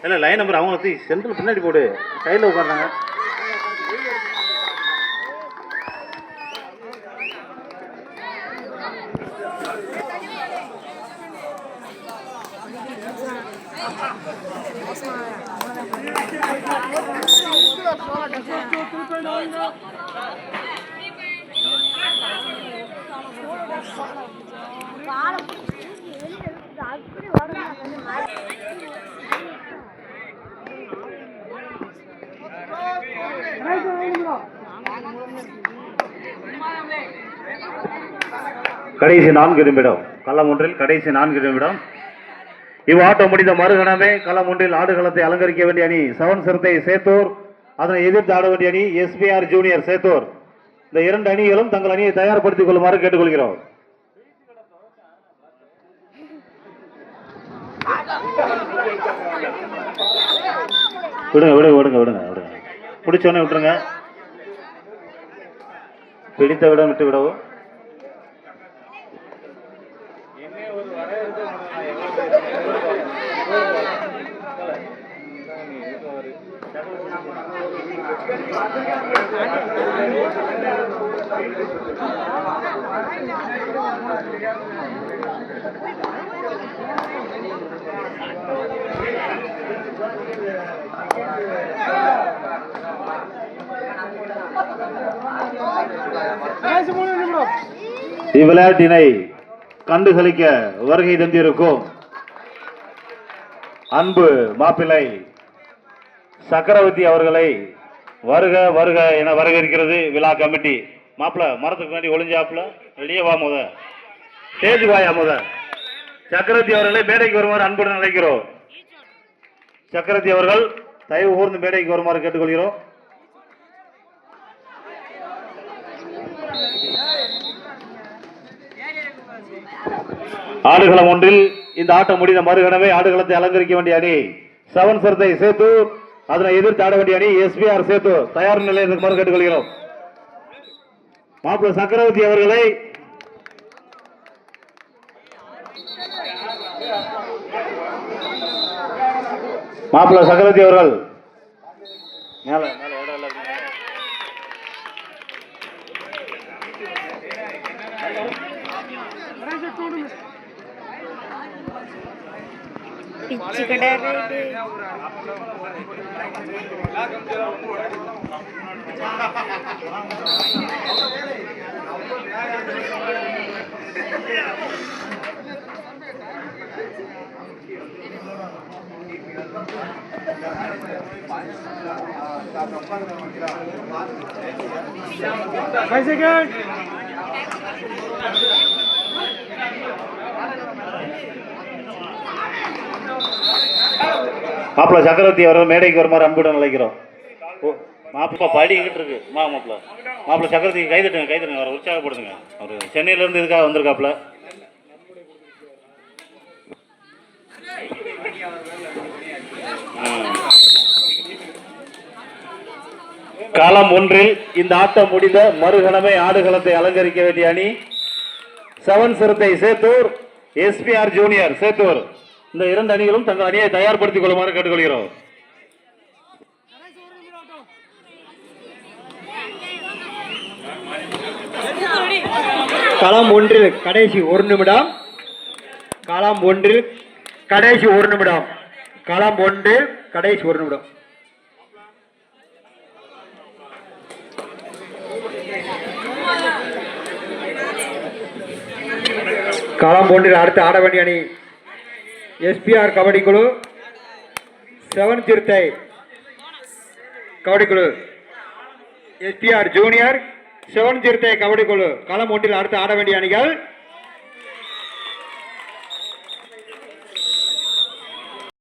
இல்லை line number அவங்க வந்து சென்ட்ரல் பின்னாடி போடு, கையில் உட்காந்தாங்க. கடைசி 4 நிமிடம், களம் ஒன்றில் கடைசி 4 நிமிடம். இவ்வாட்டம் முடிந்த மறுகணமே களம் ஒன்றில் ஆடுகளத்தை அலங்கரிக்க வேண்டிய அணி 7 சிறுத்தை சேத்தூர், அதனை எதிர்த்து ஆட வேண்டிய அணி SPR ஜூனியர் சேத்தூர். இந்த 2 அணிகளும் தங்கள் அணியை தயார்படுத்திக் கொள்ளுமாறு கேட்டுக்கொள்கிறோம். விடுங்க விடுங்க விடுங்க விடுங்க விடுங்க, பிடிச்சோடனே விட்டுருங்க. பிடித்த விடம் விட்டு விடவும். இவ்விளையாட்டினை கண்டுகளிக்க வருகை தந்திருக்கும் அன்பு மாப்பிள்ளை சக்கரவர்த்தி அவர்களை வருக வருக என வரவேற்கிறது விழா கமிட்டி. மாப்பிள்ள மரத்துக்கு முன்னாடி ஒளிஞ்சாப்புல வெளியே வா, முத ஸ்டேஜ் வாயா, முத சக்கரவர்த்தி அவர்களை மேடைக்கு வருமாறு அன்புடன் அழைக்கிறோம். சக்கரவர்த்தி அவர்கள் தயவு கூர்ந்து மேடைக்கு வருமாறு கேட்டுக்கொள்கிறோம். ஆடுகளம் ஒன்றில் இந்த ஆட்டம் முடிந்த மறுகணமே ஆடுகளத்தை அலங்கரிக்க வேண்டிய அணி 7 சிறுத்தை சேத்தூர், அதனை எதிர்த்து ஆட வேண்டிய அணி SPR சேத்தூர் தயார் நிலையில் இருக்குமாறு கேட்டுக்கொள்கிறோம். மாப்பிள்ள சக்கரவர்த்தி அவர்களை அவர்கள் பிச்சு கிடையாது. மாப்பிள்ள சக்கரவர்த்தி அவர்கள் மேடைக்கு வருமாறு அன்புடன் அழைக்கிறோம். மாப்பிள்ள படிக்கிட்டு இருக்கு மாப்பிள்ள சக்கரவர்த்தி கைதட்டுங்க அவரை உற்சாகப்படுத்துங்க. அவர் சென்னையில இருந்து இதுக்காக வந்திருக்காப்ல. காலம் ஒன்றில் இந்த ஆட்டம் முடிந்த மறுகணமே ஆடுகளத்தை அலங்கரிக்க வேண்டிய அணி 7 சிறுத்தை சேத்தூர், SPR ஜூனியர் சேத்தூர். இந்த 2 அணிகளும் தங்கள் அணியை தயார்படுத்திக் கொள்ளுமாறு கேட்டுக்கொள்கிறோம். களம் ஒன்றில் கடைசி 1 நிமிடம். களம் ஒன்றில் கடைசி 1 நிமிடம். களம் ஒன்றில் கடைசி 1 நிமிடம். களம் ஒன்றில் அடுத்து ஆட வேண்டிய அணி SPR கபடி குழு, 7 சிறுத்தை கபடி குழு, SPR ஜூனியர் 7 சிறுத்தை கபடி குழு. களம் ஒன்றில் அடுத்து ஆட வேண்டிய அணிகள்